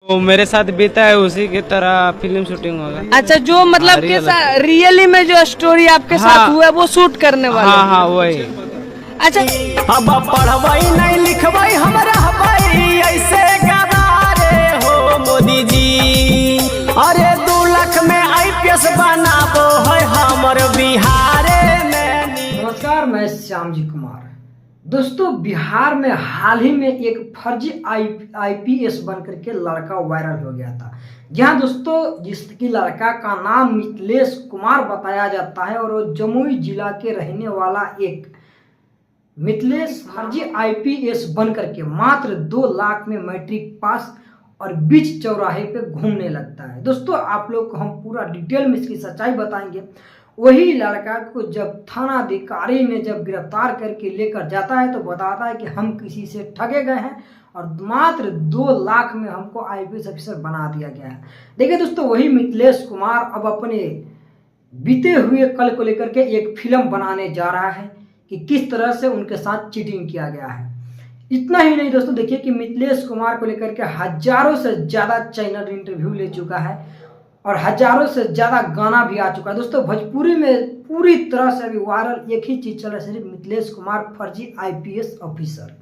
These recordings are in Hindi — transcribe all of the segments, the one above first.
वो मेरे साथ बीता है उसी की तरह फिल्म शूटिंग होगा। अच्छा, जो मतलब के रियली में जो स्टोरी आपके साथ हुआ है वो शूट करने वाले। हाँ हाँ वही। अच्छा, अब पढ़वाई नहीं लिखवाई हमरा हवाई ऐसे गवारे हो मोदी जी। अरे 2 लाख में IPS बनाबो है हमर बिहारे में। नमस्कार, मैं श्याम जी कुमार। दोस्तों, बिहार में हाल ही में एक फर्जी IPS बनकर के लड़का वायरल हो गया था। जहां दोस्तों जिसकी लड़का का नाम मिथिलेश कुमार बताया जाता है और वो जमुई जिला के रहने वाला एक मिथिलेश फर्जी IPS बनकर के मात्र 2 लाख में मैट्रिक पास और बीच चौराहे पे घूमने लगता है। दोस्तों, आप लोग को हम पूरा डिटेल में इसकी सच्चाई बताएंगे। वही लड़का को जब थाना अधिकारी ने जब गिरफ्तार करके लेकर जाता है तो बताता है कि हम किसी से ठगे गए हैं और मात्र 2 लाख में हमको IPS ऑफिसर बना दिया गया है। देखिए दोस्तों, वही मिथिलेश कुमार अब अपने बीते हुए कल को लेकर के एक फिल्म बनाने जा रहा है कि किस तरह से उनके साथ चीटिंग किया गया है। इतना ही नहीं दोस्तों, देखिए कि मिथिलेश कुमार को लेकर के हजारों से ज़्यादा चैनल इंटरव्यू ले चुका है और हजारों से ज़्यादा गाना भी आ चुका है। दोस्तों, भोजपुरी में पूरी तरह से अभी वायरल एक ही चीज़ चल रहा है, सिर्फ मिथिलेश कुमार फर्जी IPS ऑफिसर।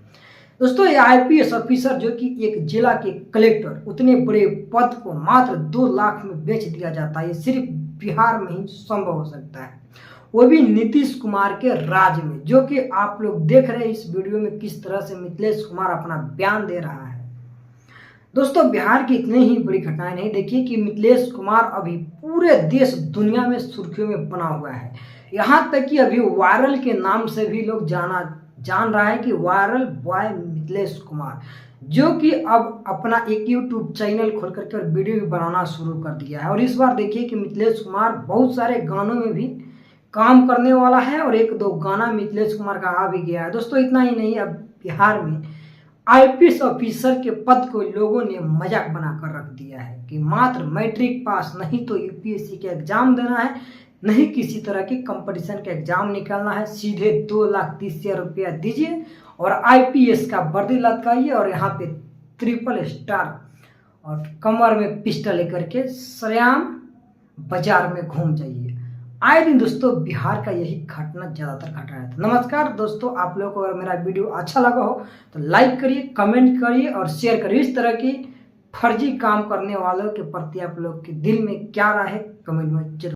दोस्तों, ये IPS ऑफिसर जो कि एक जिला के कलेक्टर उतने बड़े पद को मात्र 2 लाख में बेच दिया जाता है, ये सिर्फ बिहार में ही संभव हो सकता है, वो भी नीतीश कुमार के राज में। जो कि आप लोग देख रहे हैं इस वीडियो में किस तरह से मिथिलेश कुमार अपना बयान दे रहा है। दोस्तों, बिहार की इतनी ही बड़ी घटनाएं नहीं, देखिए कि मिथिलेश कुमार अभी पूरे देश दुनिया में सुर्खियों में बना हुआ है। यहाँ तक कि अभी वायरल के नाम से भी लोग जान रहा है कि वायरल बॉय मिथिलेश कुमार, जो कि अब अपना एक YouTube चैनल खोल करके और वीडियो भी बनाना शुरू कर दिया है। और इस बार देखिए कि मिथिलेश कुमार बहुत सारे गानों में भी काम करने वाला है और 1-2 गाना मिथिलेश कुमार का आ भी गया है। दोस्तों, इतना ही नहीं, अब बिहार में IPS ऑफिसर के पद को लोगों ने मजाक बनाकर रख दिया है कि मात्र मैट्रिक पास, नहीं तो UPSC के एग्जाम देना है, नहीं किसी तरह की कंपटीशन का एग्जाम निकालना है, सीधे 2,30,000 रुपया दीजिए और IPS का वर्दी लटकाइए और यहाँ पे ट्रिपल स्टार और कमर में पिस्टल लेकर के सरेआम बाजार में घूम जाइए। आए दिन दोस्तों बिहार का यही घटना ज़्यादातर घट रहा है। नमस्कार दोस्तों, आप लोगों को अगर मेरा वीडियो अच्छा लगा हो तो लाइक करिए, कमेंट करिए और शेयर करिए। इस तरह की फर्जी काम करने वालों के प्रति आप लोग के दिल में क्या राय है कमेंट में जरूर